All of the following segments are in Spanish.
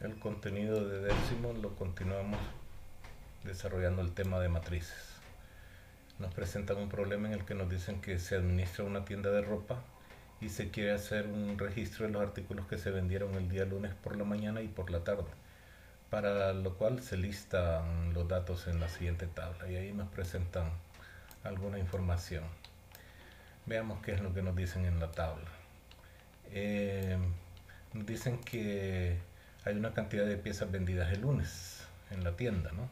El contenido de décimo lo continuamos desarrollando el tema de matrices. Nos presentan un problema en el que nos dicen que se administra una tienda de ropa y se quiere hacer un registro de los artículos que se vendieron el día lunes por la mañana y por la tarde, para lo cual se listan los datos en la siguiente tabla y ahí nos presentan alguna información. Veamos qué es lo que nos dicen en la tabla. Nos dicen que hay una cantidad de piezas vendidas el lunes en la tienda, ¿no?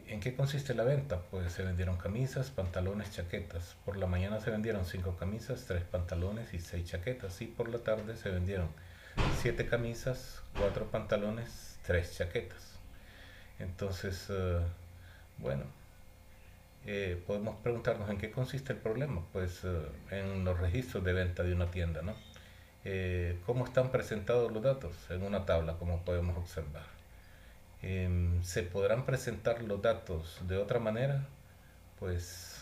¿En qué consiste la venta? Pues se vendieron camisas, pantalones, chaquetas. Por la mañana se vendieron 5 camisas, 3 pantalones y 6 chaquetas. Y por la tarde se vendieron 7 camisas, 4 pantalones, 3 chaquetas. Entonces, bueno, podemos preguntarnos en qué consiste el problema. Pues en los registros de venta de una tienda, ¿no? ¿Cómo están presentados los datos? En una tabla, como podemos observar. ¿Se podrán presentar los datos de otra manera? Pues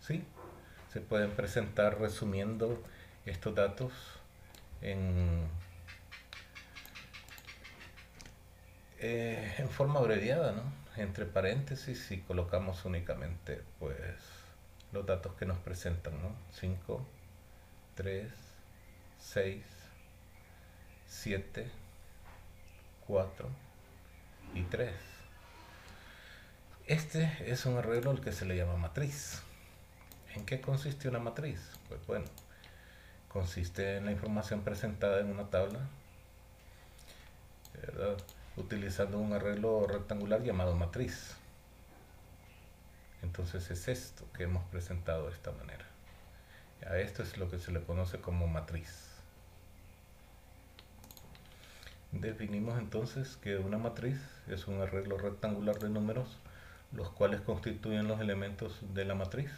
sí, se pueden presentar resumiendo estos datos en, en forma abreviada, ¿no? Entre paréntesis y colocamos únicamente pues los datos que nos presentan, ¿no? 5, 3, 6, 7, 4 y 3. Este es un arreglo al que se le llama matriz. ¿En qué consiste una matriz? Pues bueno, consiste en la información presentada en una tabla, ¿verdad? Utilizando un arreglo rectangular llamado matriz. Entonces es esto que hemos presentado de esta manera. A esto es lo que se le conoce como matriz. Definimos entonces que una matriz es un arreglo rectangular de números, los cuales constituyen los elementos de la matriz,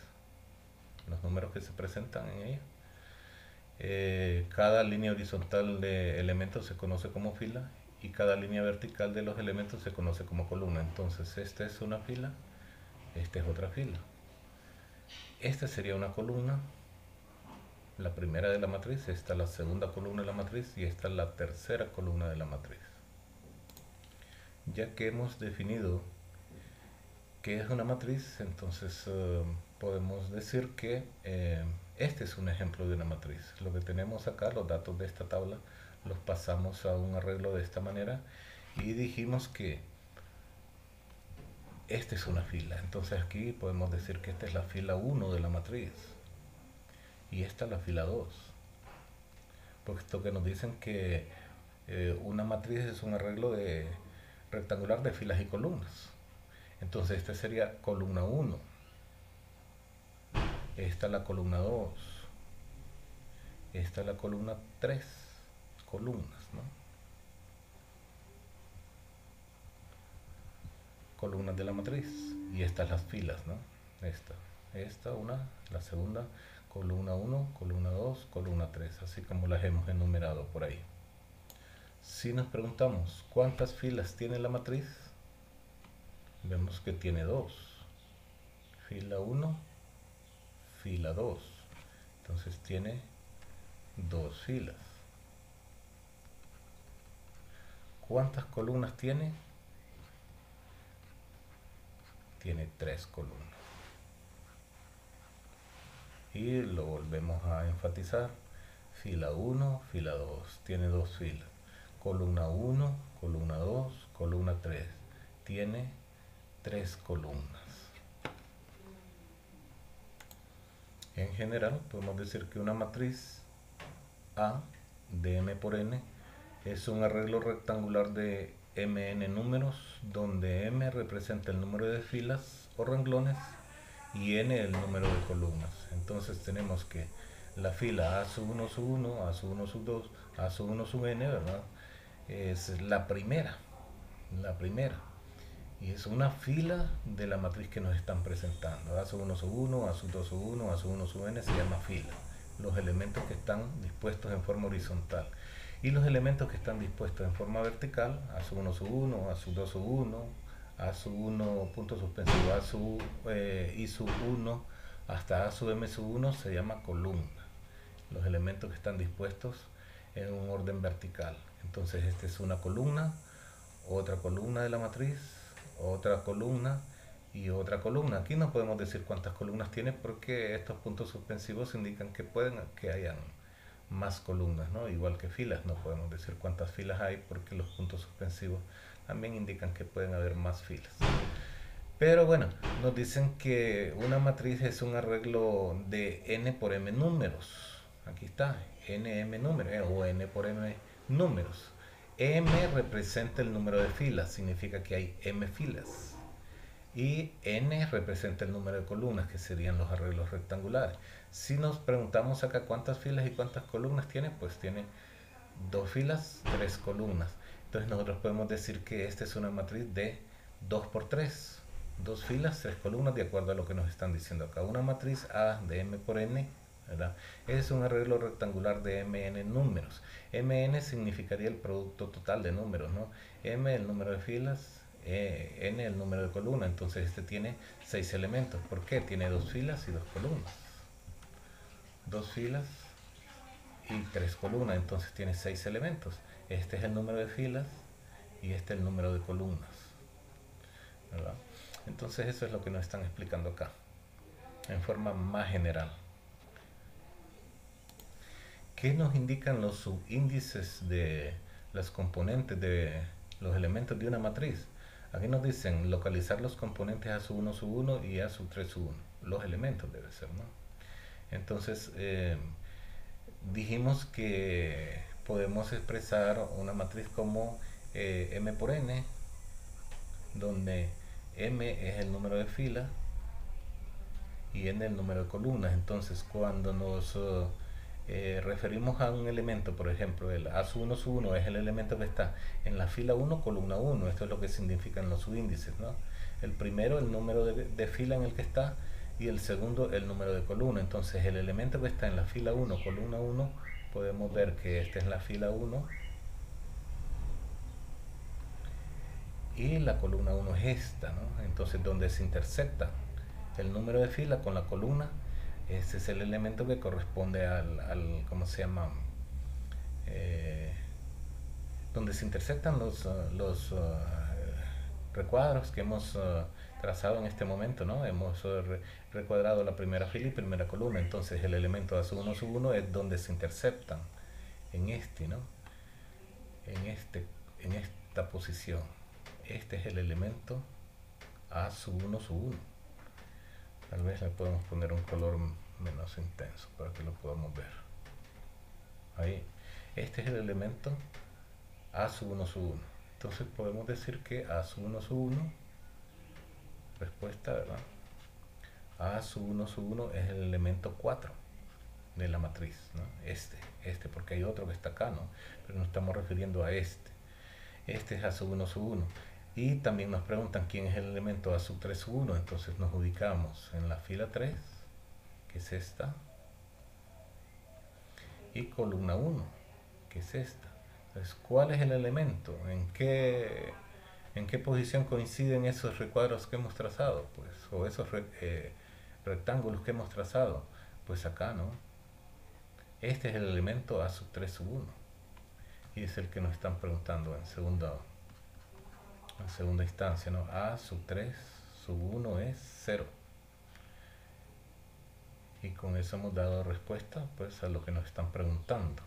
los números que se presentan en ella. Cada línea horizontal de elementos se conoce como fila y cada línea vertical de los elementos se conoce como columna. Entonces esta es una fila, esta es otra fila. Esta sería una columna, la primera de la matriz, esta es la segunda columna de la matriz y esta es la tercera columna de la matriz. Ya que hemos definido qué es una matriz, entonces podemos decir que este es un ejemplo de una matriz. Lo que tenemos acá, los datos de esta tabla, los pasamos a un arreglo de esta manera y dijimos que esta es una fila. Entonces aquí podemos decir que esta es la fila 1 de la matriz y esta es la fila 2. Puesto que nos dicen que una matriz es un arreglo rectangular de filas y columnas. Entonces esta sería columna 1. Esta es la columna 2. Esta es la columna 3. Columnas, ¿no? Columnas de la matriz. Y estas las filas, ¿no? Esta una, la segunda, columna 1, columna 2, columna 3, así como las hemos enumerado por ahí. Si nos preguntamos cuántas filas tiene la matriz, vemos que tiene 2. Fila 1, fila 2. Entonces tiene 2 filas. ¿Cuántas columnas tiene? Tiene 3 columnas. Y lo volvemos a enfatizar. Fila 1, fila 2. Tiene 2 filas. Columna 1, columna 2, columna 3. Tiene 3 columnas. En general, podemos decir que una matriz A de m por n es un arreglo rectangular de mn números, donde m representa el número de filas o renglones y n el número de columnas. Entonces tenemos que la fila A sub 1 sub 1, A sub 1 sub 2, A sub 1 sub n, ¿verdad? Es la primera. Y es una fila de la matriz que nos están presentando. A sub 1 sub 1, A sub 2 sub 1, A sub 1 sub n se llama fila. Los elementos que están dispuestos en forma horizontal. Y los elementos que están dispuestos en forma vertical, A sub 1 sub 1, A sub 2 sub 1, A sub 1 punto suspensivo, A sub I sub 1, hasta A sub m sub 1 se llama columna. Los elementos que están dispuestos en un orden vertical. Entonces esta es una columna, otra columna de la matriz, otra columna y otra columna. Aquí no podemos decir cuántas columnas tiene porque estos puntos suspensivos indican que pueden que hayan más columnas, ¿no? Igual que filas, no podemos decir cuántas filas hay porque los puntos suspensivos también indican que pueden haber más filas. Pero bueno, nos dicen que una matriz es un arreglo de n por m números. Aquí está, nm números o n por m números. M representa el número de filas, significa que hay m filas. Y n representa el número de columnas, que serían los arreglos rectangulares. Si nos preguntamos acá cuántas filas y cuántas columnas tiene, pues tiene 2 filas, 3 columnas. Entonces nosotros podemos decir que esta es una matriz de 2 por 3. 2 filas, 3 columnas, de acuerdo a lo que nos están diciendo acá. Una matriz A de m por n, ¿verdad? Es un arreglo rectangular de mn números. Mn significaría el producto total de números, ¿no? M el número de filas, n el número de columnas. Entonces este tiene 6 elementos. ¿Por qué? Tiene 2 filas y 2 columnas. 2 filas y 3 columnas. Entonces tiene 6 elementos. Este es el número de filas y este es el número de columnas, ¿verdad? Entonces eso es lo que nos están explicando acá, en forma más general. ¿Qué nos indican los subíndices de las componentes de los elementos de una matriz? Aquí nos dicen localizar los componentes A sub 1 sub 1 y A sub 3 sub 1. Los elementos debe ser, ¿no? Entonces dijimos que podemos expresar una matriz como m por n, donde m es el número de filas y n el número de columnas. Entonces cuando nos referimos a un elemento, por ejemplo el A sub 1 sub 1 es el elemento que está en la fila 1 columna 1. Esto es lo que significan los subíndices, ¿no? El primero el número de fila en el que está y el segundo el número de columna. Entonces el elemento que está en la fila 1 columna 1, podemos ver que este es la fila 1 y la columna 1 es esta, ¿no? Entonces donde se intersecta el número de fila con la columna, ese es el elemento que corresponde al ¿cómo se llama? Donde se intersectan los recuadros que hemos trazado en este momento, ¿no? Hemos recuadrado la primera fila y primera columna. Entonces el elemento A sub 1 sub 1 es donde se interceptan en este, ¿no? En esta posición. Este es el elemento A sub 1 sub 1. Tal vez le podemos poner un color menos intenso para que lo podamos ver. Ahí. Este es el elemento A sub 1 sub 1. Entonces podemos decir que A sub 1 sub 1, respuesta, ¿verdad? A sub 1 sub 1 es el elemento 4 de la matriz, ¿no? Este, porque hay otro que está acá, ¿no? Pero nos estamos refiriendo a este. Este es A sub 1 sub 1. Y también nos preguntan quién es el elemento A sub 3 sub 1. Entonces nos ubicamos en la fila 3, que es esta, y columna 1, que es esta. Entonces, ¿cuál es el elemento? ¿En qué posición coinciden esos recuadros que hemos trazado? Pues, o esos rectángulos que hemos trazado. Pues acá, ¿no? Este es el elemento A sub 3 sub 1. Y es el que nos están preguntando en segunda instancia, ¿no? A sub 3 sub 1 es 0. Y con eso hemos dado respuesta, pues, a lo que nos están preguntando.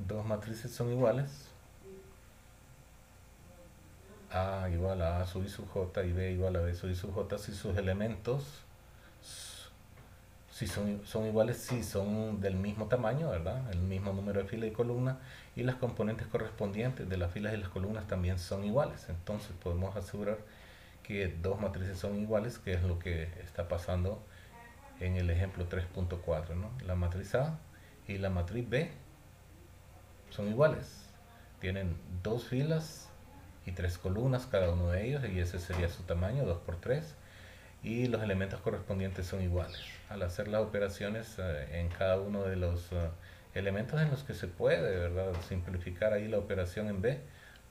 dos matrices son iguales, A igual a A sub i sub j y B igual a B sub i sub j, si sus elementos si son iguales, si son del mismo tamaño, ¿verdad? El mismo número de filas y columnas, y las componentes correspondientes de las filas y las columnas también son iguales. Entonces podemos asegurar que dos matrices son iguales, que es lo que está pasando en el ejemplo 3.4, ¿no? La matriz A y la matriz B son iguales. Tienen dos filas y tres columnas cada uno de ellos, y ese sería su tamaño, 2 por 3, y los elementos correspondientes son iguales. Al hacer las operaciones en cada uno de los elementos en los que se puede, ¿verdad?, simplificar ahí la operación en B,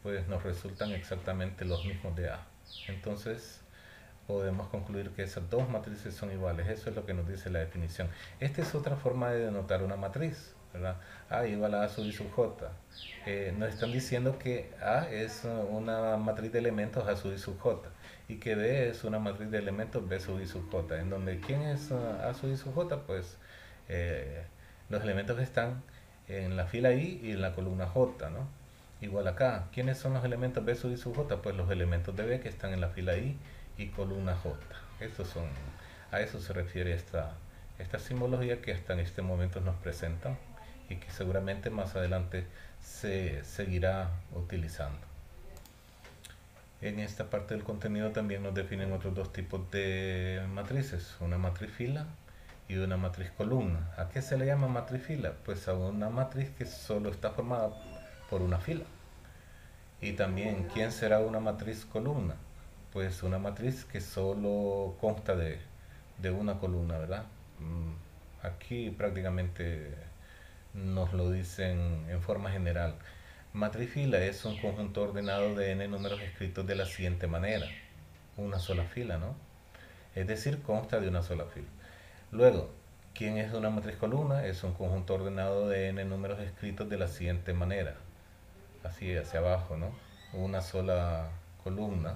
pues nos resultan exactamente los mismos de A. Entonces podemos concluir que esas dos matrices son iguales. Eso es lo que nos dice la definición. Esta es otra forma de denotar una matriz, ¿verdad? A igual a A sub i sub j. Nos están diciendo que A es una matriz de elementos A sub i sub j, y que B es una matriz de elementos B sub i sub j, en donde ¿quién es A sub i sub j? Pues los elementos que están en la fila I y en la columna J, ¿no? Igual acá, ¿quiénes son los elementos B sub i sub j? Pues los elementos de B que están en la fila I y columna J. A eso se refiere esta simbología que hasta en este momento nos presentan, y que seguramente más adelante se seguirá utilizando. En esta parte del contenido también nos definen otros dos tipos de matrices, una matriz fila y una matriz columna. ¿A qué se le llama matriz fila? Pues a una matriz que solo está formada por una fila. Y también, ¿quién será una matriz columna? Pues una matriz que solo consta de una columna, ¿verdad? Aquí prácticamente nos lo dicen en forma general. Matriz fila es un conjunto ordenado de n números escritos de la siguiente manera. Una sola fila, ¿no? Es decir, consta de una sola fila. Luego, ¿quién es una matriz columna? Es un conjunto ordenado de n números escritos de la siguiente manera. Así hacia abajo, ¿no? Una sola columna.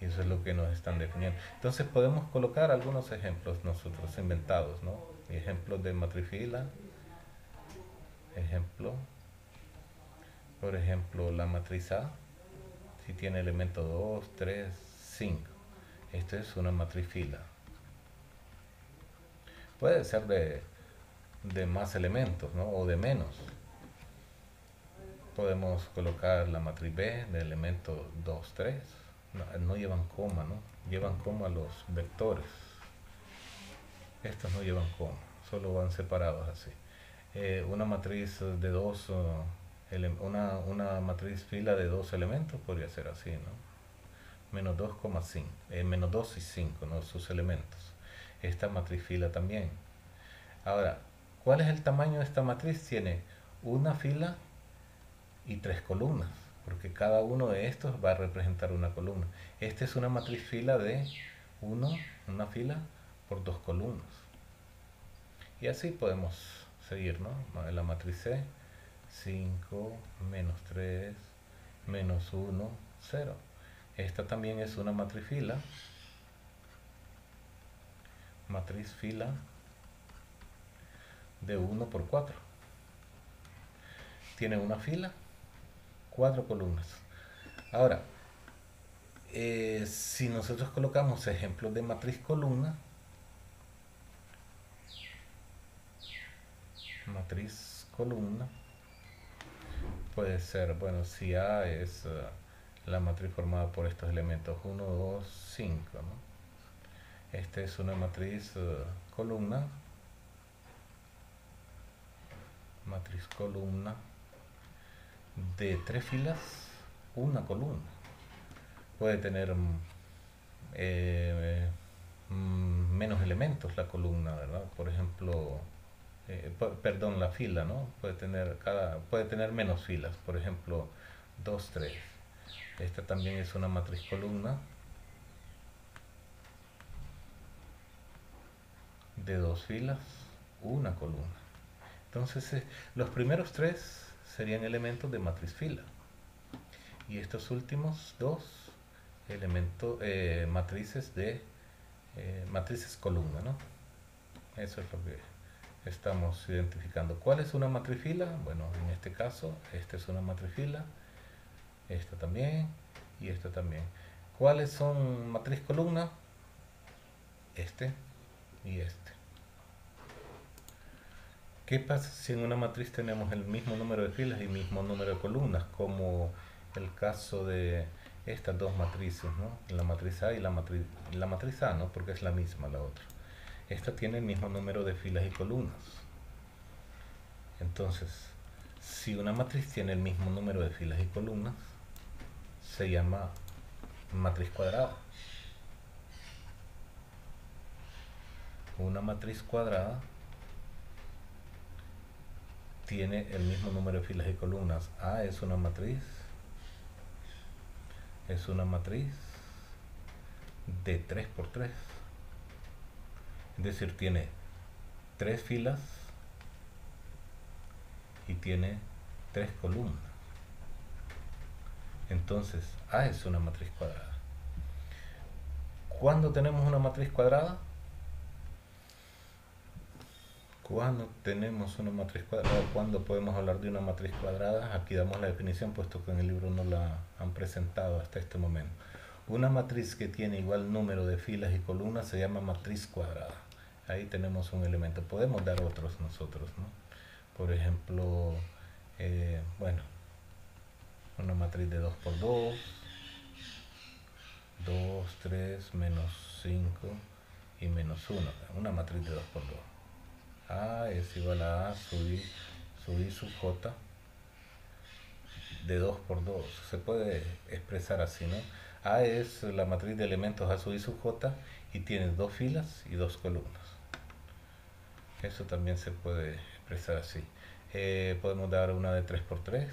Y eso es lo que nos están definiendo. Entonces podemos colocar algunos ejemplos nosotros inventados, ¿no? Ejemplos de matriz fila. Ejemplo. Por ejemplo, la matriz A, si tiene elementos 2, 3, 5. Esta es una matriz fila. Puede ser de más elementos, ¿no? O de menos. Podemos colocar la matriz B de elementos 2, 3. No llevan coma, ¿no? Llevan coma los vectores. Estos no llevan coma, solo van separados así. Una matriz de dos, una matriz fila de dos elementos podría ser así, ¿no? Menos 2,5, menos 2 y 5, ¿no? Sus elementos. Esta matriz fila también. Ahora, ¿cuál es el tamaño de esta matriz? Tiene una fila y tres columnas, porque cada uno de estos va a representar una columna. Esta es una matriz fila de una fila por dos columnas. Y así podemos seguir, ¿no? La matriz C, 5, menos 3, menos 1, 0. Esta también es una matriz fila de 1 por 4. Tiene una fila, 4 columnas. Ahora, si nosotros colocamos ejemplos de matriz columna, puede ser, bueno, si A es la matriz formada por estos elementos 1, 2, 5, ¿no? Esta es una matriz columna de tres filas, una columna. Puede tener menos elementos la columna, ¿verdad? Por ejemplo, perdón, la fila, ¿no? Puede tener menos filas, por ejemplo, 2, 3. Esta también es una matriz columna de dos filas, una columna. Entonces, los primeros tres serían elementos de matriz fila, y estos últimos dos elementos, matrices columna, ¿no? Eso es estamos identificando cuál es una matriz fila. Bueno, en este caso, esta es una matriz fila, esta también y esta también. ¿Cuáles son matriz columna? Este y este. ¿Qué pasa si en una matriz tenemos el mismo número de filas y mismo número de columnas? Como el caso de estas dos matrices, ¿no? La matriz A y la matriz A, ¿no? Porque es la misma la otra. Esta tiene el mismo número de filas y columnas. Entonces, si una matriz tiene el mismo número de filas y columnas, se llama matriz cuadrada. Una matriz cuadrada tiene el mismo número de filas y columnas. A es una matriz de 3 por 3. Es decir, tiene 3 filas y tiene 3 columnas. Entonces, A es una matriz cuadrada. ¿Cuándo tenemos una matriz cuadrada? Cuando tenemos una matriz cuadrada, ¿cuándo podemos hablar de una matriz cuadrada? Aquí damos la definición, puesto que en el libro no la han presentado hasta este momento. Una matriz que tiene igual número de filas y columnas se llama matriz cuadrada. Ahí tenemos un elemento. Podemos dar otros nosotros, ¿no? Por ejemplo, bueno, una matriz de 2 por 2, 2, 3, menos 5 y menos 1. Una matriz de 2 por 2. A es igual a A sub I sub J de 2 por 2. Se puede expresar así, ¿no? A es la matriz de elementos A sub I sub J y tiene 2 filas y 2 columnas. Eso también se puede expresar así. Podemos dar una de 3 por 3.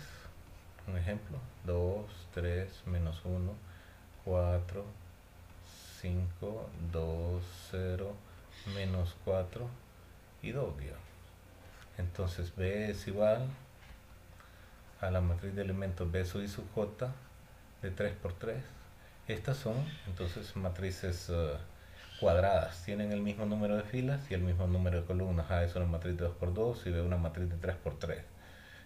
Un ejemplo. 2, 3, menos 1, 4, 5, 2, 0, menos 4 y 2, digamos. Entonces B es igual a la matriz de elementos B sub I sub J de 3 por 3. Estas son entonces matrices cuadradas, tienen el mismo número de filas y el mismo número de columnas. A es una matriz de 2 por 2 y B una matriz de 3 por 3.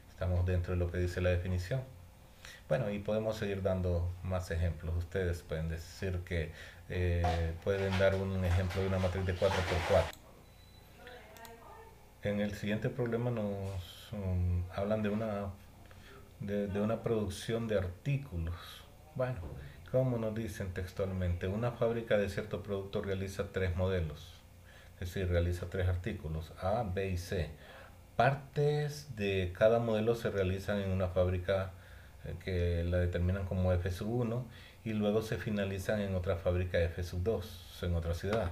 Estamos dentro de lo que dice la definición. Bueno, y podemos seguir dando más ejemplos. Ustedes pueden decir que pueden dar un ejemplo de una matriz de 4 por 4. En el siguiente problema nos hablan de una producción de artículos. Bueno, como nos dicen textualmente, una fábrica de cierto producto realiza 3 modelos, es decir, realiza 3 artículos, A, B y C. Partes de cada modelo se realizan en una fábrica que la determinan como F1 y luego se finalizan en otra fábrica F2 en otra ciudad.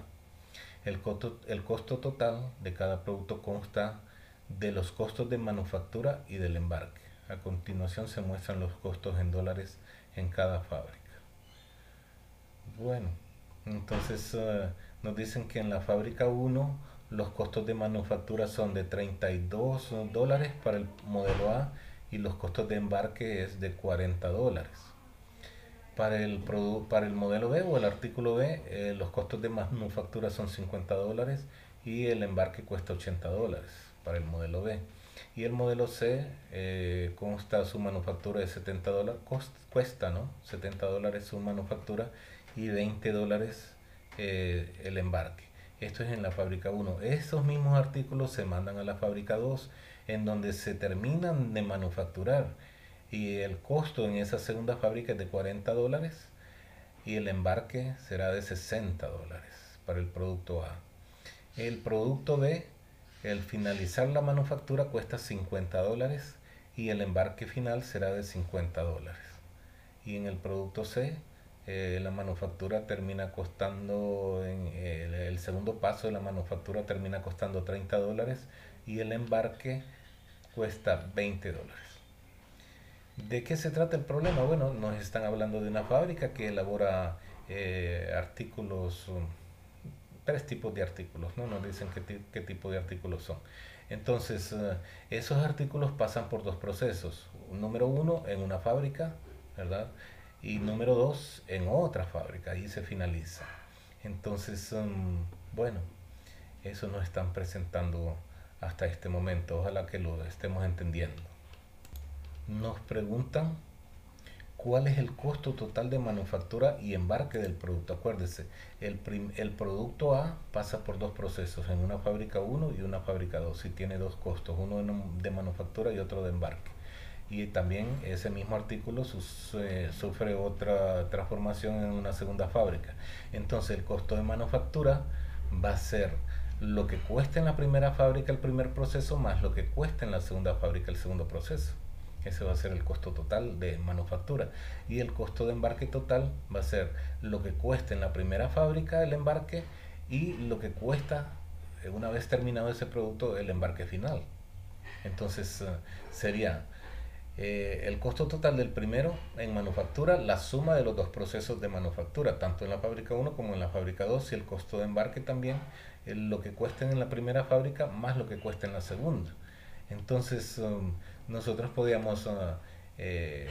El costo total de cada producto consta de los costos de manufactura y del embarque. A continuación se muestran los costos en dólares en cada fábrica. Bueno, entonces nos dicen que en la fábrica 1 los costos de manufactura son de $32 para el modelo A y los costos de embarque es de $40. Para el modelo B o el artículo B, los costos de manufactura son $50 y el embarque cuesta $80 para el modelo B. Y el modelo C consta su manufactura de $70, cuesta, ¿no? $70 su manufactura y $20 el embarque. Esto es en la fábrica 1. Estos mismos artículos se mandan a la fábrica 2, en donde se terminan de manufacturar. Y el costo en esa segunda fábrica es de $40 y el embarque será de $60 para el producto A. El producto B, el finalizar la manufactura cuesta $50 y el embarque final será de $50. Y en el producto C, la manufactura termina costando, en el segundo paso de la manufactura termina costando $30 y el embarque cuesta $20. ¿De qué se trata el problema? Bueno, nos están hablando de una fábrica que elabora artículos, 3 tipos de artículos, ¿no? Nos dicen qué tipo de artículos son. Entonces, esos artículos pasan por 2 procesos. Número 1 en una fábrica, ¿verdad? Y número 2 en otra fábrica, ahí se finaliza. Entonces, bueno, eso nos están presentando hasta este momento. Ojalá que lo estemos entendiendo. Nos preguntan cuál es el costo total de manufactura y embarque del producto. Acuérdese, el producto A pasa por dos procesos, en una fábrica 1 y una fábrica 2, y tiene dos costos, uno de manufactura y otro de embarque. Y también ese mismo artículo sufre otra transformación en una segunda fábrica. Entonces el costo de manufactura va a ser lo que cuesta en la primera fábrica el primer proceso más lo que cuesta en la segunda fábrica el segundo proceso. Ese va a ser el costo total de manufactura. Y el costo de embarque total va a ser lo que cuesta en la primera fábrica el embarque y lo que cuesta, una vez terminado ese producto, el embarque final. Entonces sería el costo total del primero en manufactura, la suma de los dos procesos de manufactura, tanto en la fábrica 1 como en la fábrica 2, y el costo de embarque también, lo que cuesta en la primera fábrica más lo que cuesta en la segunda. Entonces, nosotros podríamos eh,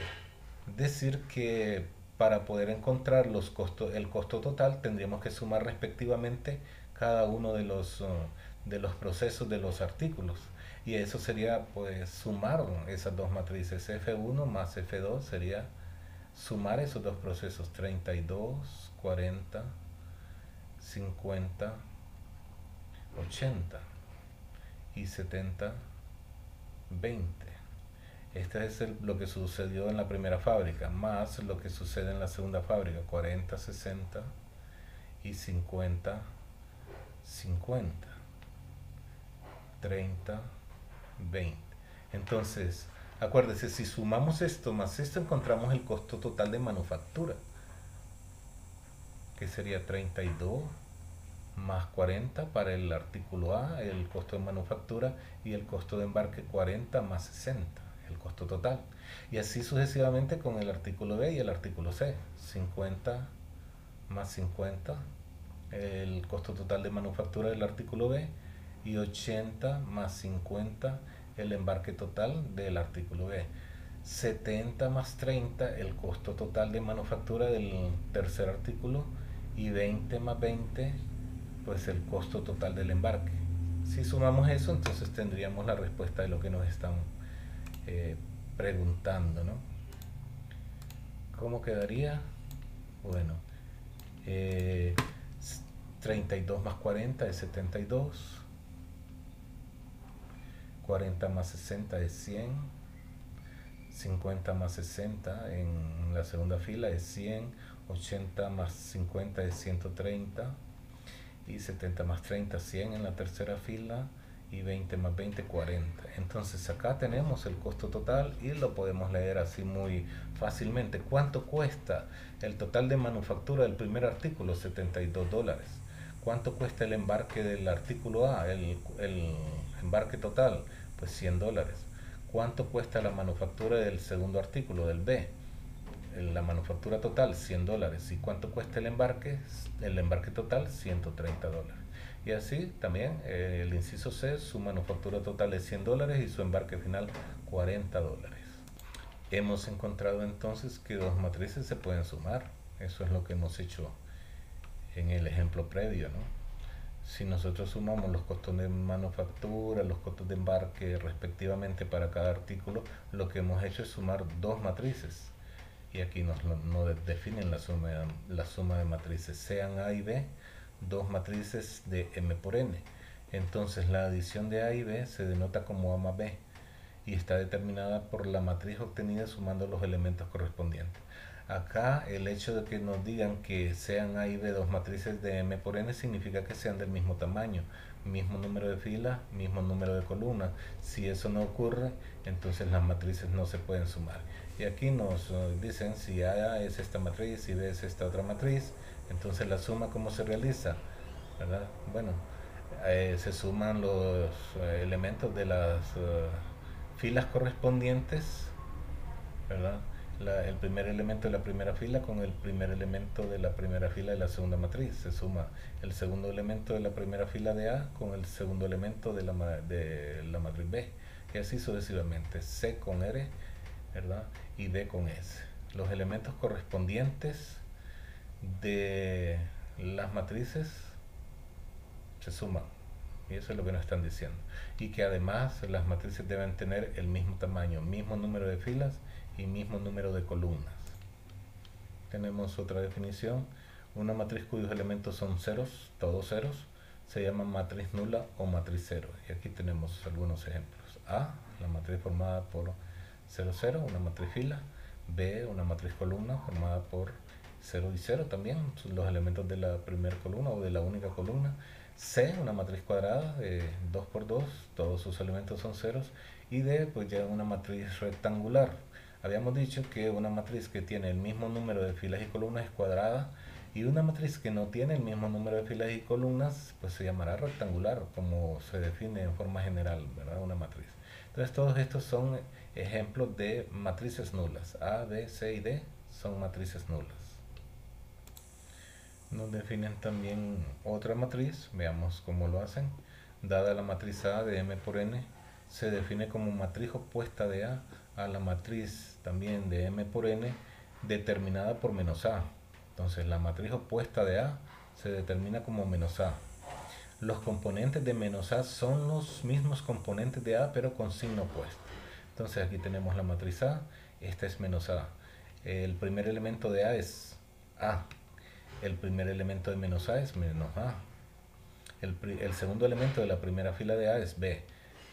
decir que para poder encontrar el costo total tendríamos que sumar respectivamente cada uno de los procesos de los artículos. Y eso sería pues sumar esas dos matrices, F1 más F2 sería sumar esos dos procesos, 32, 40, 50, 80 y 70, 20. Este es lo que sucedió en la primera fábrica, más lo que sucede en la segunda fábrica, 40, 60 y 50, 50, 30, 20. Entonces, acuérdese, si sumamos esto más esto, encontramos el costo total de manufactura, que sería 32 más 40 para el artículo A, el costo de manufactura, y el costo de embarque 40 más 60, el costo total. Y así sucesivamente con el artículo B y el artículo C, 50 más 50, el costo total de manufactura del artículo B, y 80 más 50, el embarque total del artículo B. 70 más 30, el costo total de manufactura del tercer artículo, y 20 más 20, pues el costo total del embarque. Si sumamos eso, entonces tendríamos la respuesta de lo que nos están preguntando, ¿no? ¿Cómo quedaría? Bueno, eh, 32 más 40 es 72, 40 más 60 es 100, 50 más 60 en la segunda fila es 100, 80 más 50 es 130, y 70 más 30, 100 en la tercera fila, y 20 más 20, 40. Entonces acá tenemos el costo total y lo podemos leer así muy fácilmente. ¿Cuánto cuesta el total de manufactura del primer artículo? $72. ¿Cuánto cuesta el embarque del artículo A, el embarque total? Pues $100. ¿Cuánto cuesta la manufactura del segundo artículo, del B? La manufactura total, $100. ¿Y cuánto cuesta el embarque? El embarque total, $130. Y así también el inciso C, su manufactura total es $100 y su embarque final $40. Hemos encontrado entonces que dos matrices se pueden sumar. Eso es lo que hemos hecho en el ejemplo previo, ¿no? Si nosotros sumamos los costos de manufactura, los costos de embarque respectivamente para cada artículo, lo que hemos hecho es sumar dos matrices. Y aquí nos definen la suma de matrices, sean A y B, dos matrices de M por N. Entonces la adición de A y B se denota como A más B y está determinada por la matriz obtenida sumando los elementos correspondientes. Acá el hecho de que nos digan que sean A y B dos matrices de M por N significa que sean del mismo tamaño, mismo número de filas, mismo número de columnas. Si eso no ocurre, entonces las matrices no se pueden sumar. Y aquí nos dicen si A es esta matriz y B es esta otra matriz, entonces la suma ¿cómo se realiza? ¿Verdad? Bueno, se suman los elementos de las filas correspondientes, ¿verdad? El primer elemento de la primera fila con el primer elemento de la primera fila de la segunda matriz. Se suma el segundo elemento de la primera fila de A con el segundo elemento de la matriz B. Y así sucesivamente. C con R, ¿verdad? Y D con S. Los elementos correspondientes de las matrices se suman, Y eso es lo que nos están diciendo. Y que además las matrices deben tener el mismo tamaño, mismo número de filas y mismo número de columnas. Tenemos otra definición. Una matriz cuyos elementos son ceros, todos ceros, se llama matriz nula o matriz cero. Y aquí tenemos algunos ejemplos. A, la matriz formada por 0, 0, una matriz fila. B, una matriz columna formada por 0 y 0 también, son los elementos de la primera columna o de la única columna. C, una matriz cuadrada de 2 por 2, todos sus elementos son ceros. Y D, pues ya una matriz rectangular. Habíamos dicho que una matriz que tiene el mismo número de filas y columnas es cuadrada, y una matriz que no tiene el mismo número de filas y columnas pues se llamará rectangular, como se define en forma general, ¿verdad? Una matriz. Entonces todos estos son ejemplos de matrices nulas. A, B, C y D son matrices nulas. Nos definen también otra matriz, veamos cómo lo hacen. Dada la matriz A de M por N, se define como matriz opuesta de a la matriz también de M por N determinada por menos A. Entonces la matriz opuesta de A se determina como menos A. Los componentes de menos A son los mismos componentes de A pero con signo opuesto. Entonces aquí tenemos la matriz A, esta es menos A. El primer elemento de A es A. El primer elemento de menos A es menos A. El segundo elemento de la primera fila de A es B.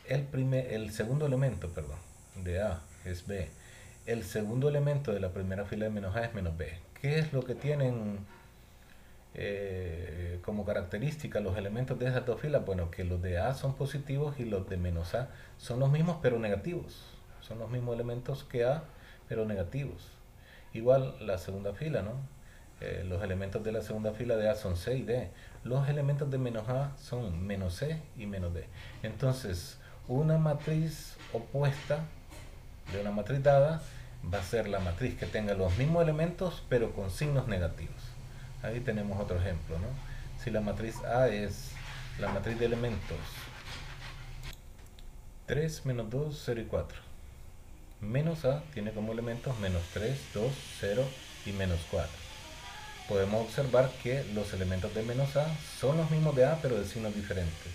El segundo elemento, perdón, de A es B. El segundo elemento de la primera fila de menos A es menos B. ¿Qué es lo que tienen como característica los elementos de esas dos filas? Bueno, que los de A son positivos y los de menos A son los mismos pero negativos. Son los mismos elementos que A pero negativos. Igual la segunda fila, ¿no? Los elementos de la segunda fila de A son C y D. Los elementos de menos A son menos C y menos D. Entonces, una matriz opuesta de una matriz dada va a ser la matriz que tenga los mismos elementos pero con signos negativos. Ahí tenemos otro ejemplo, ¿no? Si la matriz A es la matriz de elementos 3, menos 2, 0 y 4. Menos A tiene como elementos menos 3, 2, 0 y menos 4. Podemos observar que los elementos de menos A son los mismos de A pero de signos diferentes.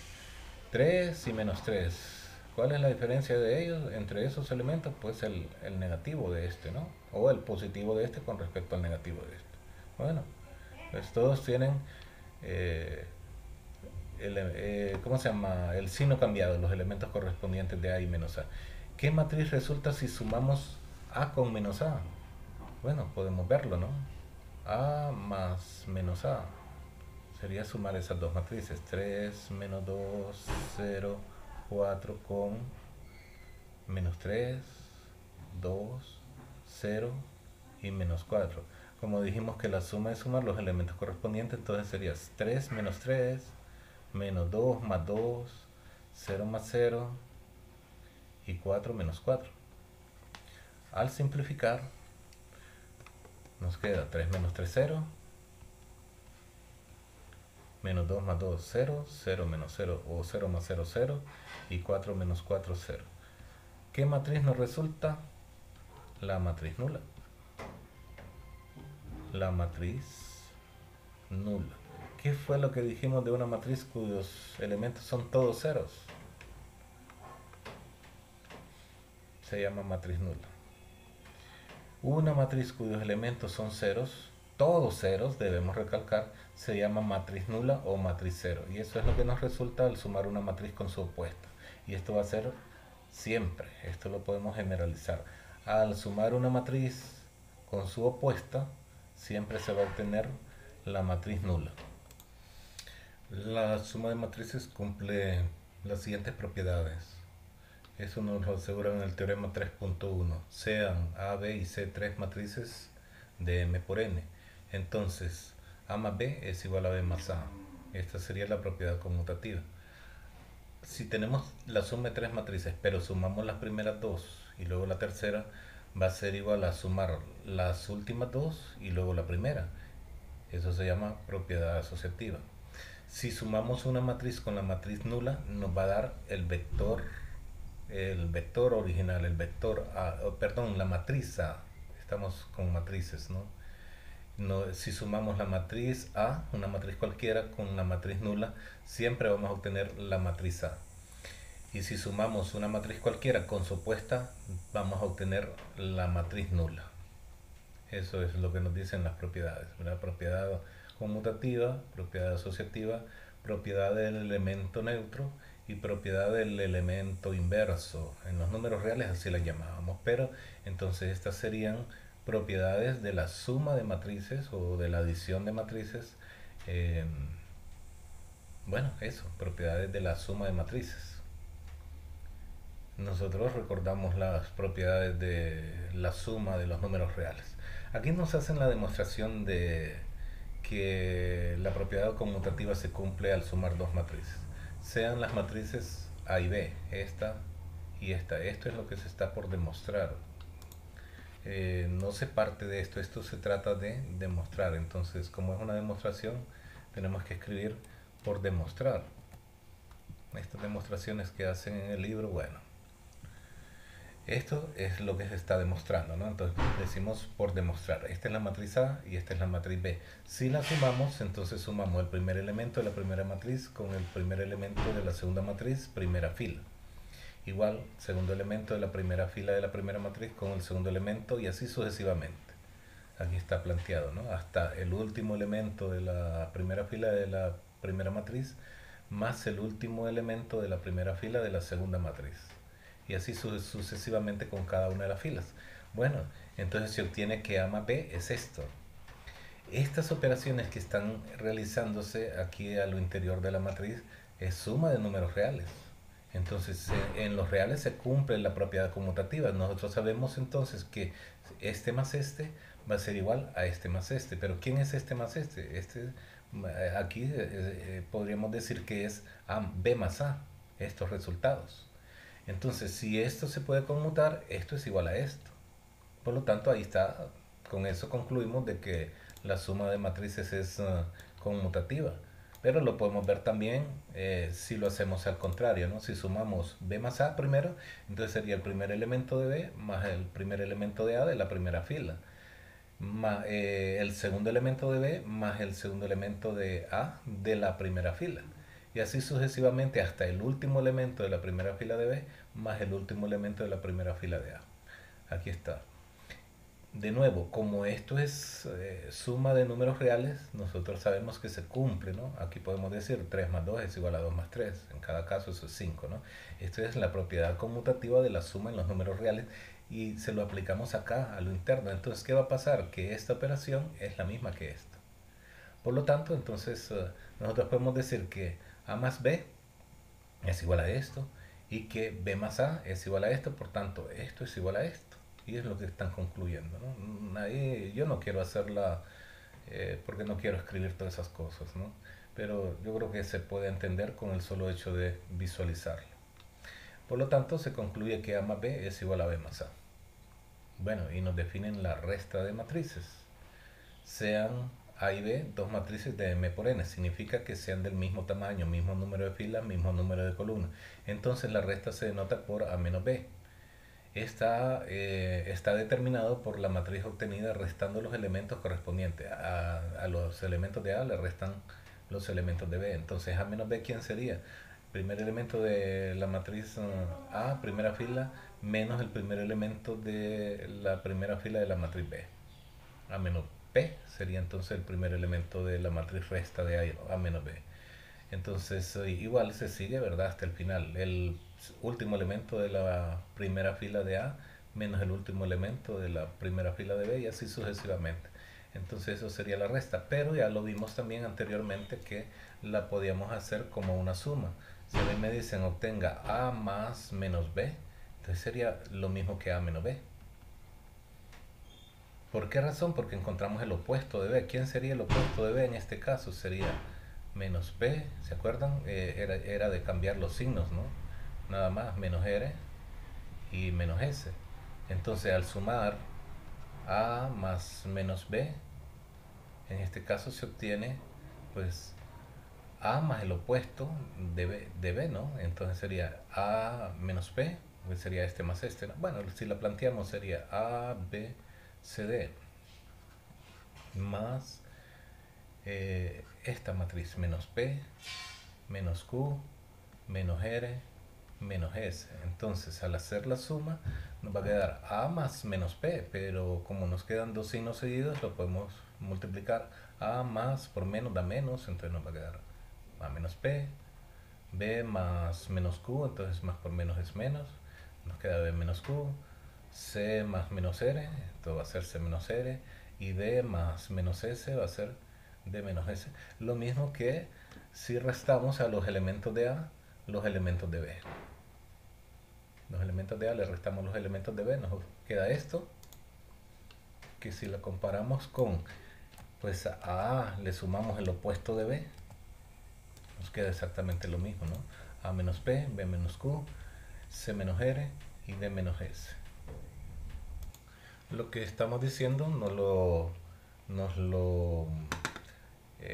3 y menos 3. ¿Cuál es la diferencia de ellos entre esos elementos? Pues el negativo de este, ¿no? O el positivo de este con respecto al negativo de este. Bueno, pues todos tienen ¿cómo se llama? El signo cambiado, los elementos correspondientes de A y menos A. ¿Qué matriz resulta si sumamos A con menos A? Bueno, podemos verlo, ¿no? A más menos A sería sumar esas dos matrices, 3 menos 2, 0, 4 con menos 3, 2, 0 y menos 4. Como dijimos que la suma es sumar los elementos correspondientes, entonces sería 3 menos 3, menos 2 más 2, 0 más 0 y 4 menos 4. Al simplificar, nos queda 3 menos 3, 0, menos 2 más 2, 0, 0 menos 0 o 0 más 0, 0 y 4 menos 4, 0. ¿Qué matriz nos resulta? La matriz nula. La matriz nula. ¿Qué fue lo que dijimos de una matriz cuyos elementos son todos ceros? Se llama matriz nula. Una matriz cuyos elementos son ceros, todos ceros, debemos recalcar, se llama matriz nula o matriz cero. Y eso es lo que nos resulta al sumar una matriz con su opuesta. Y esto va a ser siempre, esto lo podemos generalizar. Al sumar una matriz con su opuesta, siempre se va a obtener la matriz nula. La suma de matrices cumple las siguientes propiedades. Eso nos lo asegura en el teorema 3.1. Sean A, B y C tres matrices de M por N. Entonces, A más B es igual a B más A. Esta sería la propiedad conmutativa. Si tenemos la suma de tres matrices, pero sumamos las primeras dos y luego la tercera, va a ser igual a sumar las últimas dos y luego la primera. Eso se llama propiedad asociativa. Si sumamos una matriz con la matriz nula, nos va a dar el vector original, el vector A, perdón, la matriz A. Estamos con matrices, ¿no? No, si sumamos la matriz A, una matriz cualquiera, con una matriz nula, siempre vamos a obtener la matriz A. Y si sumamos una matriz cualquiera con su opuesta, vamos a obtener la matriz nula. Eso es lo que nos dicen las propiedades, ¿verdad? Propiedad conmutativa, propiedad asociativa, propiedad del elemento neutro y propiedad del elemento inverso. En los números reales así las llamábamos, pero entonces estas serían propiedades de la suma de matrices o de la adición de matrices. eh, bueno, eso, propiedades de la suma de matrices. Nosotros recordamos las propiedades de la suma de los números reales. Aquí nos hacen la demostración de que la propiedad conmutativa se cumple al sumar dos matrices. Sean las matrices A y B, esta y esta. Esto es lo que se está por demostrar. No se parte de esto, esto se trata de demostrar. Entonces, como es una demostración, tenemos que escribir por demostrar. Estas demostraciones que hacen en el libro, bueno, esto es lo que se está demostrando, ¿no? Entonces decimos por demostrar. Esta es la matriz A y esta es la matriz B. Si la sumamos, entonces sumamos el primer elemento de la primera matriz con el primer elemento de la segunda matriz, primera fila. Igual, segundo elemento de la primera fila de la primera matriz con el segundo elemento y así sucesivamente. Aquí está planteado, ¿no? Hasta el último elemento de la primera fila de la primera matriz más el último elemento de la primera fila de la segunda matriz y así sucesivamente con cada una de las filas. Bueno, entonces se obtiene que A más B es esto. Estas operaciones que están realizándose aquí a lo interior de la matriz es suma de números reales. Entonces, en los reales se cumple la propiedad conmutativa. Nosotros sabemos entonces que este más este va a ser igual a este más este. Pero ¿quién es este más este? Aquí podríamos decir que es B más A, estos resultados. Entonces, si esto se puede conmutar, esto es igual a esto. Por lo tanto, ahí está. Con eso concluimos de que la suma de matrices es conmutativa. Pero lo podemos ver también si lo hacemos al contrario, ¿no? Si sumamos B más A primero, entonces sería el primer elemento de B más el primer elemento de A de la primera fila. Más el segundo elemento de B más el segundo elemento de A de la primera fila. Y así sucesivamente hasta el último elemento de la primera fila de B más el último elemento de la primera fila de A. Aquí está. De nuevo, como esto es suma de números reales, nosotros sabemos que se cumple, ¿no? Aquí podemos decir 3 más 2 es igual a 2 más 3. En cada caso eso es 5, ¿no? Esto es la propiedad conmutativa de la suma en los números reales y se lo aplicamos acá a lo interno. Entonces, ¿qué va a pasar? Que esta operación es la misma que esta. Por lo tanto, entonces nosotros podemos decir que A más B es igual a esto y que B más A es igual a esto, por tanto, esto es igual a esto. Y es lo que están concluyendo, ¿no? Yo no quiero hacerla porque no quiero escribir todas esas cosas, ¿no? Pero yo creo que se puede entender con el solo hecho de visualizarlo. Por lo tanto, se concluye que A más B es igual a B más A. Bueno, y nos definen la resta de matrices. Sean A y B dos matrices de M por N. Significa que sean del mismo tamaño, mismo número de filas, mismo número de columnas. Entonces la resta se denota por A menos B. Está determinado por la matriz obtenida restando los elementos correspondientes. A los elementos de A le restan los elementos de B. Entonces A menos B, ¿quién sería? Primer elemento de la matriz A, primera fila, menos el primer elemento de la primera fila de la matriz B. A menos P sería entonces el primer elemento de la matriz resta de A menos B. Entonces igual se sigue, ¿verdad? Hasta el final. El último elemento de la primera fila de A menos el último elemento de la primera fila de B y así sucesivamente. Entonces eso sería la resta. Pero ya lo vimos también anteriormente que la podíamos hacer como una suma. Si a mí me dicen obtenga A más menos B, entonces sería lo mismo que A menos B. ¿Por qué razón? Porque encontramos el opuesto de B. ¿Quién sería el opuesto de B en este caso? Sería menos B, ¿se acuerdan? Era de cambiar los signos, ¿no? Nada más, menos R y menos S. Entonces al sumar A más menos B, en este caso se obtiene pues A más el opuesto de B, ¿no? Entonces sería A menos B, pues sería este más este, ¿no? Bueno, si la planteamos sería A, B, C, D. más esta matriz menos P, menos Q, menos R, menos S. Entonces al hacer la suma nos va a quedar A más menos P, pero como nos quedan dos signos seguidos lo podemos multiplicar. A más por menos da menos, entonces nos va a quedar A menos P, B más menos Q, entonces más por menos es menos, nos queda B menos Q, C más menos R, esto va a ser C menos R, y D más menos S va a ser D menos S. Lo mismo que si restamos a los elementos de A los elementos de B. Los elementos de A le restamos los elementos de B, nos queda esto, que si lo comparamos con, pues a A le sumamos el opuesto de B, nos queda exactamente lo mismo, ¿no? A menos P, B menos Q, C menos R y D menos S. Lo que estamos diciendo nos lo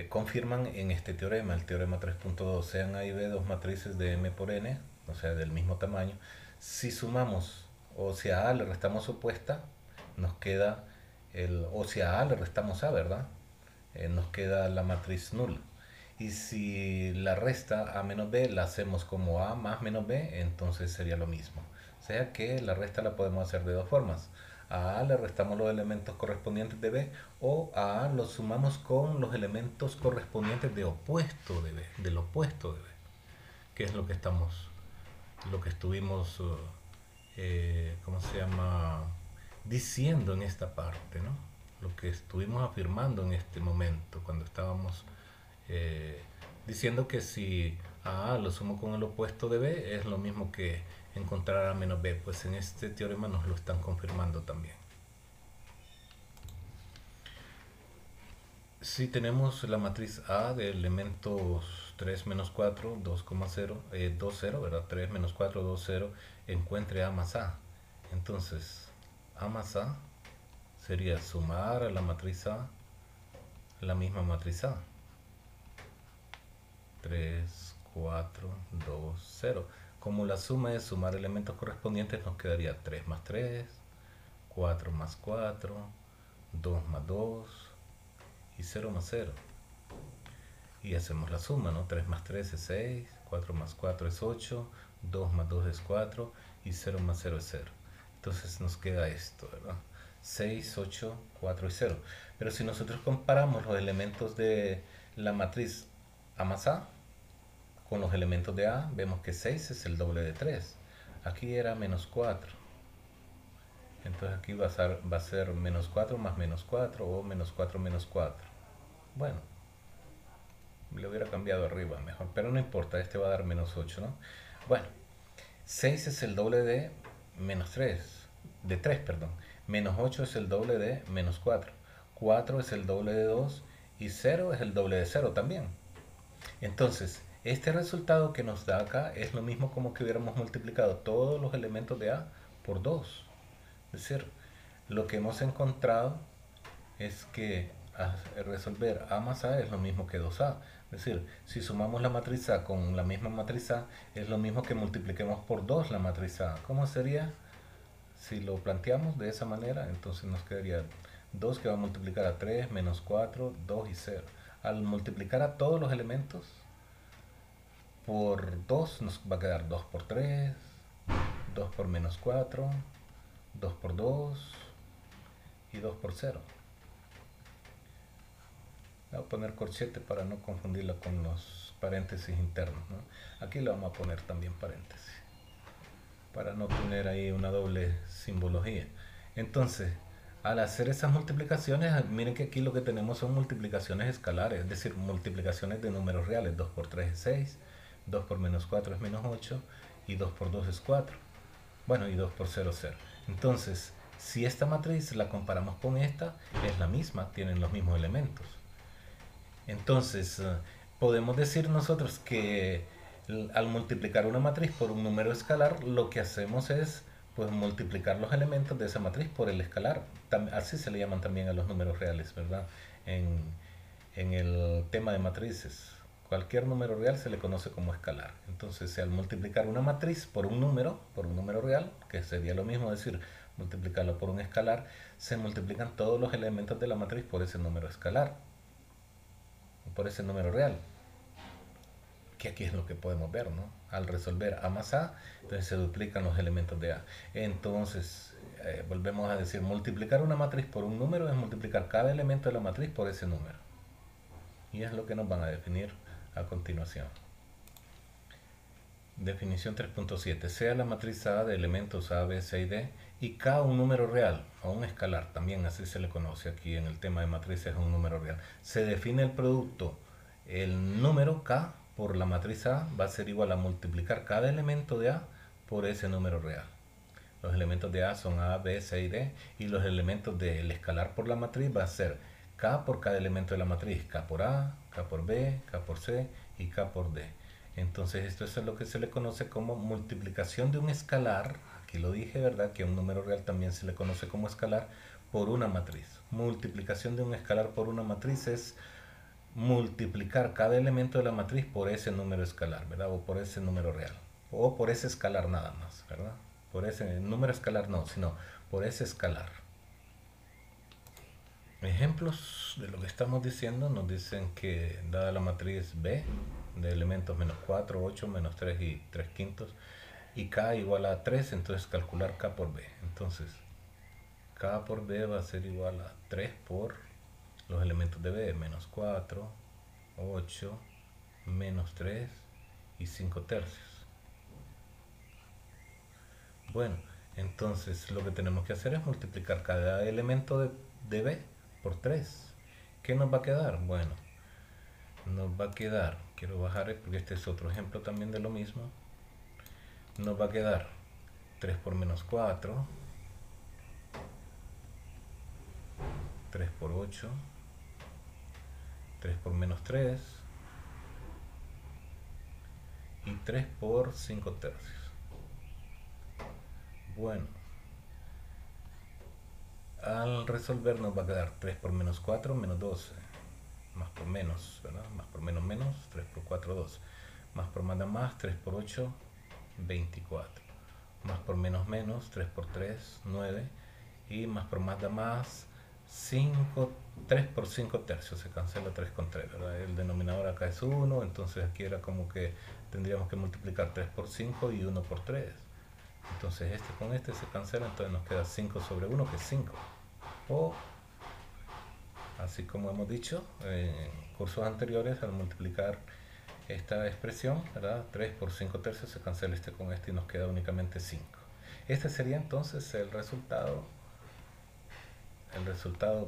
confirman en este teorema, el teorema 3.2. Sean A y B dos matrices de M por N, o sea, del mismo tamaño. Si sumamos, o si a A le restamos opuesta, nos queda o si a A le restamos A, ¿verdad? Nos queda la matriz nula. Y si la resta A menos B la hacemos como A más menos B, entonces sería lo mismo. O sea que la resta la podemos hacer de dos formas. A le restamos los elementos correspondientes de B, o a lo sumamos con los elementos correspondientes de opuesto de B, del opuesto de B, que es lo que estuvimos, ¿cómo se llama? Diciendo en esta parte, ¿no? Lo que estuvimos afirmando en este momento, cuando estábamos eh, diciendo que si A lo sumo con el opuesto de B es lo mismo que encontrar A menos B, pues en este teorema nos lo están confirmando también. Si tenemos la matriz A de elementos 3 menos 4, 2,0, 2, 0, ¿verdad? 3 menos 4, 2, 0, encuentre A más A. Entonces, A más A sería sumar a la matriz A la misma matriz A. 3, 4, 2, 0. Como la suma es sumar elementos correspondientes, nos quedaría 3 más 3, 4 más 4, 2 más 2 y 0 más 0. Y hacemos la suma, ¿no? 3 más 3 es 6, 4 más 4 es 8, 2 más 2 es 4 y 0 más 0 es 0. Entonces nos queda esto, ¿verdad? 6, 8, 4 y 0. Pero si nosotros comparamos los elementos de la matriz A más A con los elementos de A, vemos que 6 es el doble de 3. Aquí era menos 4. Entonces aquí va a ser menos 4 más menos 4 o menos 4 menos 4. Bueno, le hubiera cambiado arriba mejor, pero no importa, este va a dar menos 8, ¿no? Bueno, 6 es el doble de menos 3, de 3, perdón. Menos 8 es el doble de menos 4. 4 es el doble de 2 y 0 es el doble de 0 también. Entonces, este resultado que nos da acá es lo mismo como que hubiéramos multiplicado todos los elementos de A por 2. Es decir, lo que hemos encontrado es que resolver A más A es lo mismo que 2A. Es decir, si sumamos la matriz A con la misma matriz A, es lo mismo que multipliquemos por 2 la matriz A. ¿Cómo sería? Si lo planteamos de esa manera, entonces nos quedaría 2 que va a multiplicar a 3, menos 4, 2 y 0. Al multiplicar a todos los elementos por 2 nos va a quedar 2 por 3, 2 por menos 4, 2 por 2 y 2 por 0. Voy a poner corchete para no confundirla con los paréntesis internos, ¿no? Aquí le vamos a poner también paréntesis para no tener ahí una doble simbología. Entonces, al hacer esas multiplicaciones, miren que aquí lo que tenemos son multiplicaciones escalares, es decir, multiplicaciones de números reales. 2 por 3 es 6, 2 por menos 4 es menos 8 y 2 por 2 es 4. Bueno, y 2 por 0 es 0. Entonces, si esta matriz la comparamos con esta, es la misma, tienen los mismos elementos. Entonces, podemos decir nosotros que al multiplicar una matriz por un número escalar, lo que hacemos es pues multiplicar los elementos de esa matriz por el escalar. Así se le llaman también a los números reales, ¿verdad? En el tema de matrices, Cualquier número real se le conoce como escalar. Entonces, al multiplicar una matriz por un número real, que sería lo mismo decir multiplicarlo por un escalar, se multiplican todos los elementos de la matriz por ese número escalar, por ese número real. Que aquí es lo que podemos ver, ¿no? Al resolver A más A, entonces se duplican los elementos de A. Entonces, volvemos a decir, multiplicar una matriz por un número es multiplicar cada elemento de la matriz por ese número. Y es lo que nos van a definir a continuación. Definición 3.7. Sea la matriz A de elementos A, B, C y D y K un número real o un escalar, también así se le conoce aquí en el tema de matrices, un número real. Se define el producto, el número K por la matriz A va a ser igual a multiplicar cada elemento de A por ese número real. Los elementos de A son A, B, C y D, y los elementos del escalar por la matriz va a ser K por cada elemento de la matriz, K por A, K por B, K por C y K por D. Entonces esto es lo que se le conoce como multiplicación de un escalar, aquí lo dije, ¿verdad? Que a un número real también se le conoce como escalar, por una matriz. Multiplicación de un escalar por una matriz es multiplicar cada elemento de la matriz por ese número escalar, ¿verdad? O por ese número real, o por ese escalar nada más, ¿verdad? Por ese número escalar no, sino por ese escalar. Ejemplos de lo que estamos diciendo nos dicen que dada la matriz B de elementos menos 4, 8, menos 3 y 3 quintos y K igual a 3, entonces calcular K por B. Entonces K por B va a ser igual a 3 por los elementos de B, menos 4, 8, menos 3 y 5 tercios. Bueno, entonces lo que tenemos que hacer es multiplicar cada elemento de B por 3. ¿Qué nos va a quedar? Bueno, nos va a quedar, quiero bajar porque este es otro ejemplo también de lo mismo, nos va a quedar 3 por menos 4, 3 por 8, 3 por menos 3 y 3 por 5 tercios. Bueno, al resolver nos va a quedar 3 por menos 4, menos 12, más por menos, ¿verdad? Más por menos menos, 3 por 4, 2, más por más, 3 por 8, 24, más por menos menos, 3 por 3, 9, y más por más, 5, 3 por 5 tercios, se cancela 3 con 3, ¿verdad? El denominador acá es 1, entonces aquí era como que tendríamos que multiplicar 3 por 5 y 1 por 3. Entonces este con este se cancela, entonces nos queda 5 sobre 1, que es 5. O, así como hemos dicho en cursos anteriores, al multiplicar esta expresión, ¿verdad? 3 por 5 tercios se cancela este con este y nos queda únicamente 5. Este sería entonces el resultado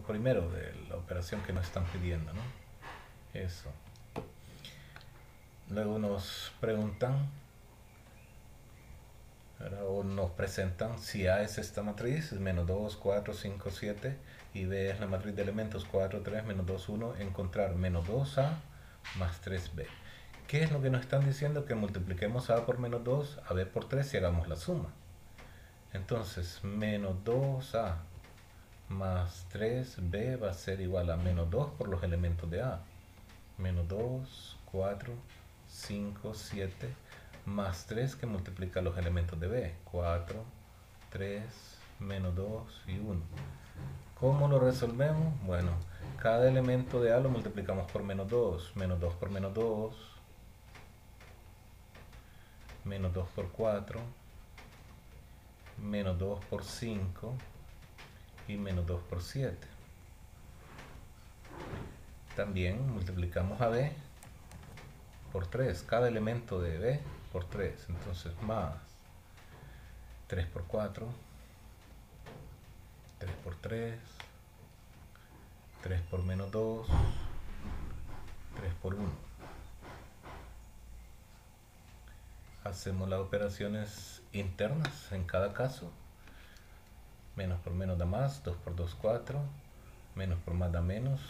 primero de la operación que nos están pidiendo, ¿no? Eso. Luego nos preguntan, ¿verdad? O nos presentan si A es esta matriz, es menos 2, 4, 5, 7, y B es la matriz de elementos 4, 3, menos 2, 1, encontrar menos 2A más 3B. ¿Qué es lo que nos están diciendo? Que multipliquemos A por menos 2, a B por 3 y hagamos la suma. Entonces, menos 2A más 3B va a ser igual a menos 2 por los elementos de A. Menos 2, 4, 5, 7, más 3 que multiplica los elementos de B. 4, 3, menos 2 y 1. ¿Cómo lo resolvemos? Bueno, cada elemento de A lo multiplicamos por menos 2. Menos 2 por menos 2. Menos 2 por 4. Menos 2 por 5. Y menos 2 por 7. También multiplicamos a B por 3. Cada elemento de B por 3. Entonces más 3 por 4. 3 por 3. 3 por menos 2. 3 por 1. Hacemos las operaciones internas en cada caso. Menos por menos da más, 2 por 2, 4, menos por más da menos,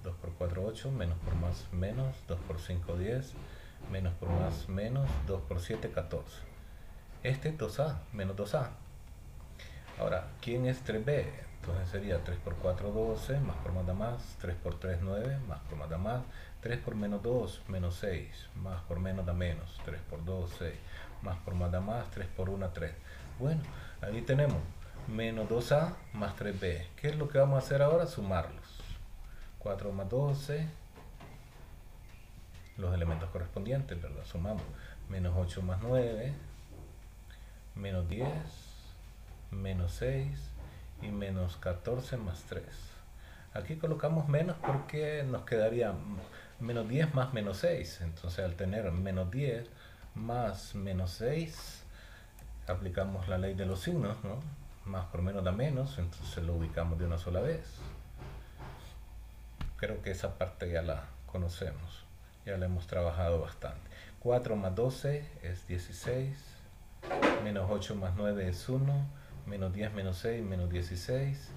2 por 4, 8, menos por más menos, 2 por 5, 10, menos por más menos, 2 por 7, 14. Este es 2A, menos 2A. Ahora, ¿quién es 3B? Entonces sería 3 por 4, 12, más por más da más, 3 por 3, 9, más por más da más, 3 por menos 2, menos 6, más por menos da menos, 3 por 2, 6, más por más da más, 3 por 1, 3. Bueno, ahí tenemos menos 2a más 3b. ¿Qué es lo que vamos a hacer ahora? Sumarlos. 4 más 12, los elementos correspondientes, ¿verdad? Sumamos. Menos 8 más 9, menos 10, menos 6 y menos 14 más 3. Aquí colocamos menos porque nos quedaría menos 10 más menos 6. Entonces al tener menos 10 más menos 6, aplicamos la ley de los signos, ¿no? Más por menos da menos, entonces lo ubicamos de una sola vez. Creo que esa parte ya la conocemos, ya la hemos trabajado bastante. 4 más 12 es 16, menos 8 más 9 es 1, menos 10 menos 6 menos 16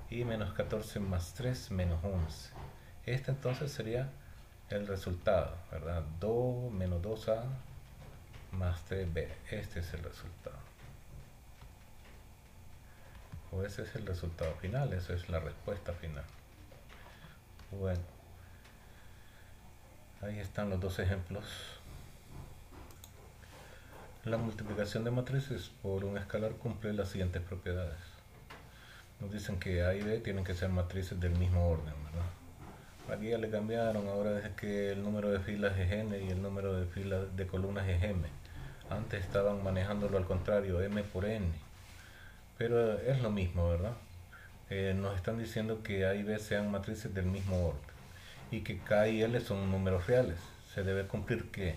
y menos 14 más 3 menos 11. Este entonces sería el resultado, ¿verdad? 2 menos 2a más 3b. Este es el resultado. O ese es el resultado final, esa es la respuesta final. Bueno, ahí están los dos ejemplos. La multiplicación de matrices por un escalar cumple las siguientes propiedades. Nos dicen que A y B tienen que ser matrices del mismo orden, ¿verdad? Aquí ya le cambiaron, ahora es que el número de filas es n y el número de filas de columnas es m. Antes estaban manejándolo al contrario, m por n. Pero es lo mismo, ¿verdad? Nos están diciendo que A y B sean matrices del mismo orden y que K y L son números reales. Se debe cumplir que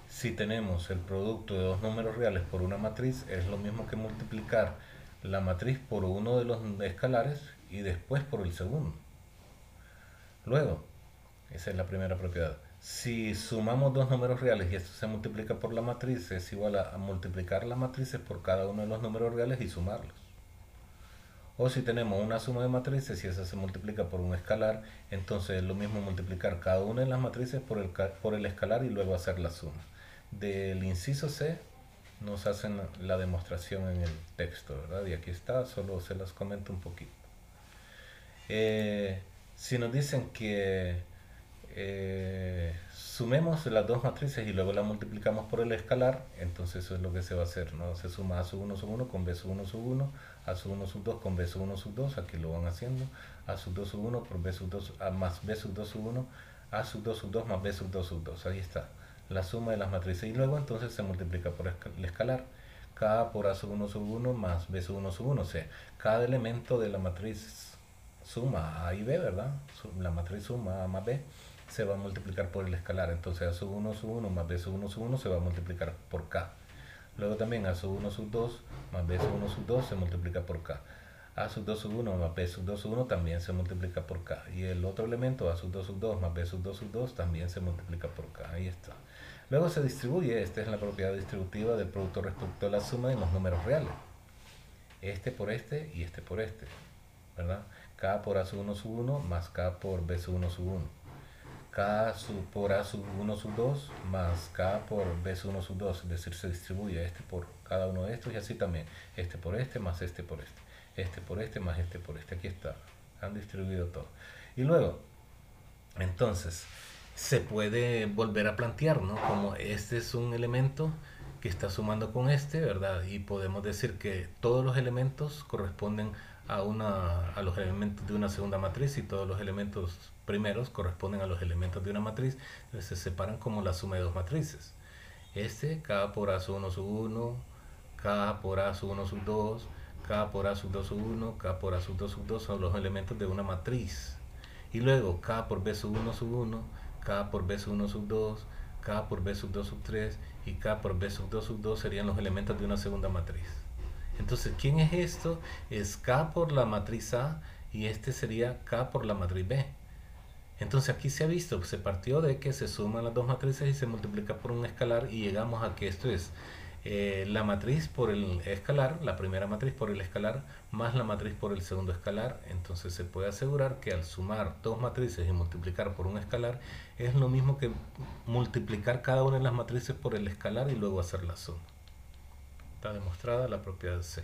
si tenemos el producto de dos números reales por una matriz, es lo mismo que multiplicar la matriz por uno de los escalares y después por el segundo. Luego, esa es la primera propiedad. Si sumamos dos números reales y esto se multiplica por la matriz, es igual a multiplicar las matrices por cada uno de los números reales y sumarlos. O si tenemos una suma de matrices y esa se multiplica por un escalar, entonces es lo mismo multiplicar cada una de las matrices por el escalar y luego hacer la suma. Del inciso C nos hacen la demostración en el texto, ¿verdad? Y aquí está, solo se las comento un poquito. Si nos dicen que sumemos las dos matrices y luego las multiplicamos por el escalar, entonces eso es lo que se va a hacer, ¿no? Se suma A sub 1 sub 1 con B sub 1 sub 1, A sub 1 sub 2 con B sub 1 sub 2, aquí lo van haciendo, A sub 2 sub 1 por B sub 2 más B sub 2 sub 1, A sub 2 sub 2 más B sub 2 sub 2, ahí está, la suma de las matrices y luego entonces se multiplica por el escalar. K por A sub 1 sub 1 más B sub 1 sub 1, o sea, cada elemento de la matriz suma A y B, ¿verdad? La matriz suma A más B se va a multiplicar por el escalar, entonces A sub 1 sub 1 más B sub 1 sub 1 se va a multiplicar por K. Luego también A sub 1 sub 2 más B sub 1 sub 2 se multiplica por K. A sub 2 sub 1 más B sub 2 sub 1 también se multiplica por K. Y el otro elemento A sub 2 sub 2 más B sub 2 sub 2 también se multiplica por K. Ahí está. Luego se distribuye, esta es la propiedad distributiva del producto respecto a la suma de los números reales. Este por este y este por este, ¿verdad? K por A sub 1 sub 1 más K por B sub 1 sub 1. K por A sub 1 sub 2 más K por B sub 1 sub 2, es decir, se distribuye este por cada uno de estos y así también, este por este más este por este por este más este por este, aquí está, han distribuido todo. Y luego, entonces, se puede volver a plantear, ¿no? Como este es un elemento que está sumando con este, ¿verdad? Y podemos decir que todos los elementos corresponden a los elementos de una segunda matriz y todos los elementos primeros corresponden a los elementos de una matriz, entonces se separan como la suma de dos matrices. Este, K por A sub 1 sub 1, K por A sub 1 sub 2, K por A sub 2 sub 1, K por A sub 2 sub 2 son los elementos de una matriz. Y luego K por B sub 1 sub 1, K por B sub 1 sub 2, K por B sub 2 sub 3 y K por B sub 2 sub 2 serían los elementos de una segunda matriz. Entonces, ¿quién es esto? Es K por la matriz A y este sería K por la matriz B. Entonces aquí se ha visto, se partió de que se suman las dos matrices y se multiplica por un escalar y llegamos a que esto es la matriz por el escalar, la primera matriz por el escalar, más la matriz por el segundo escalar. Entonces se puede asegurar que al sumar dos matrices y multiplicar por un escalar es lo mismo que multiplicar cada una de las matrices por el escalar y luego hacer la suma. Está demostrada la propiedad C.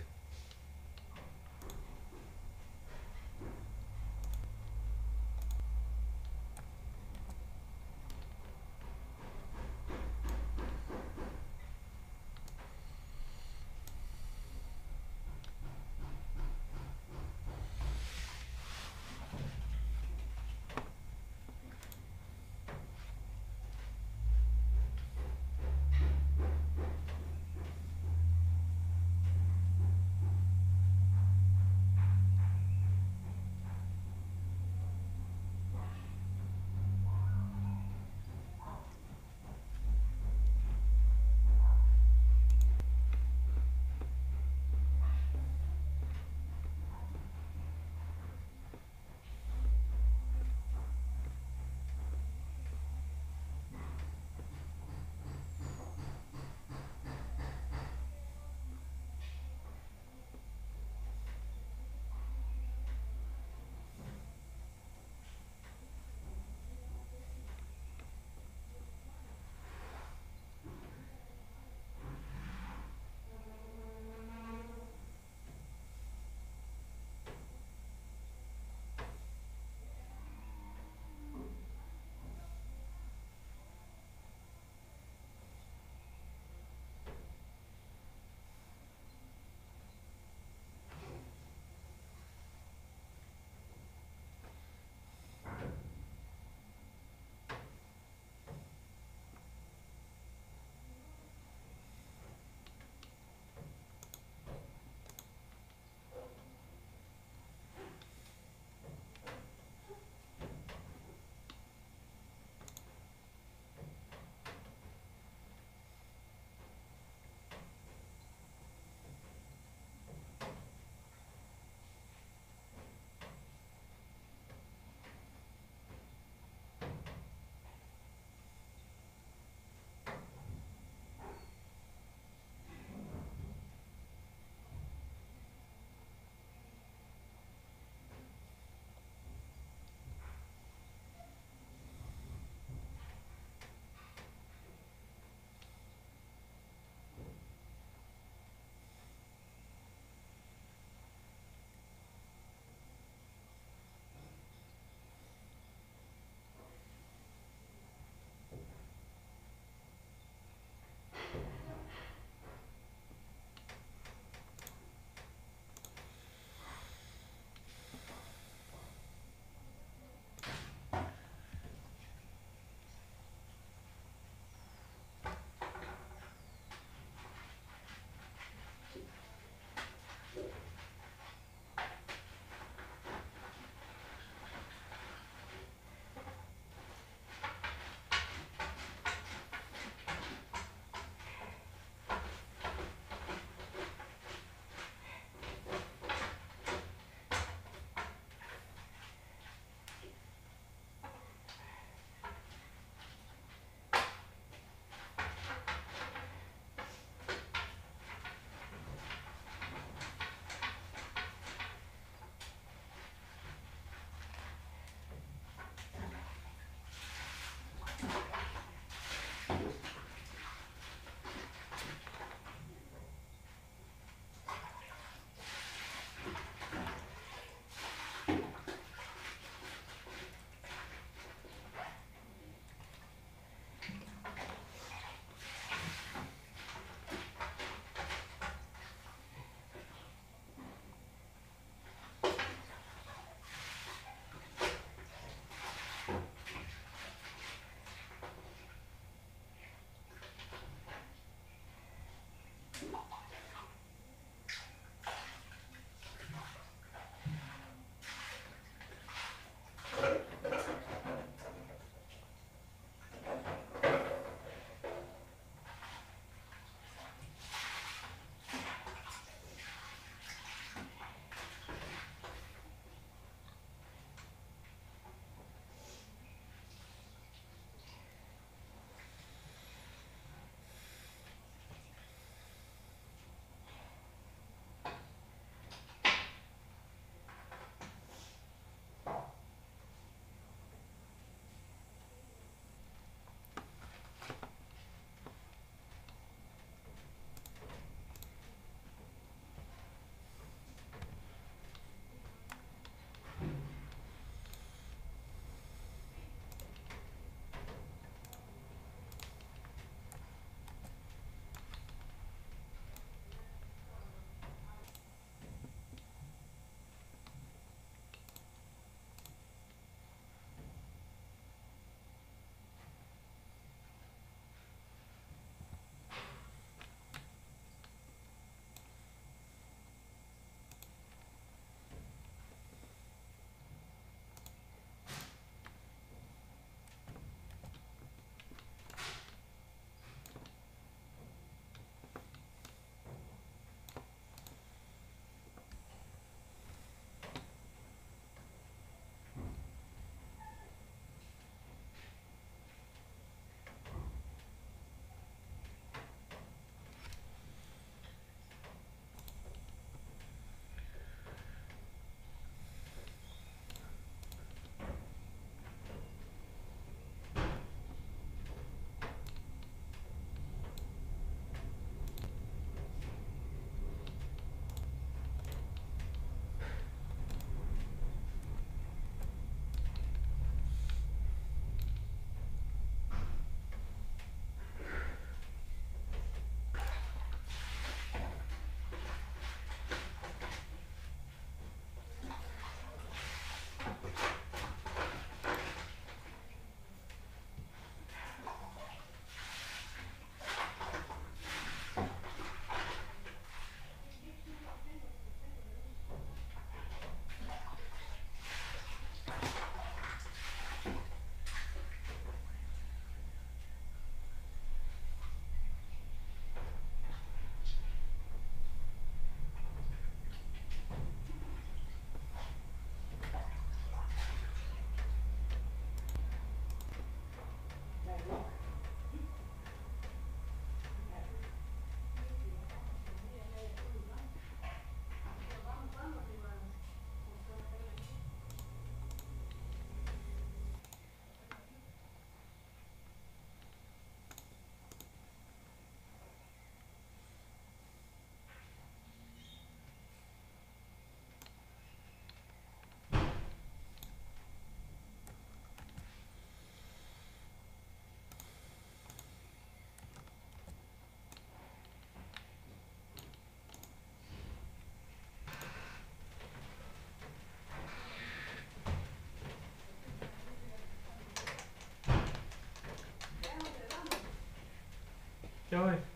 hoy.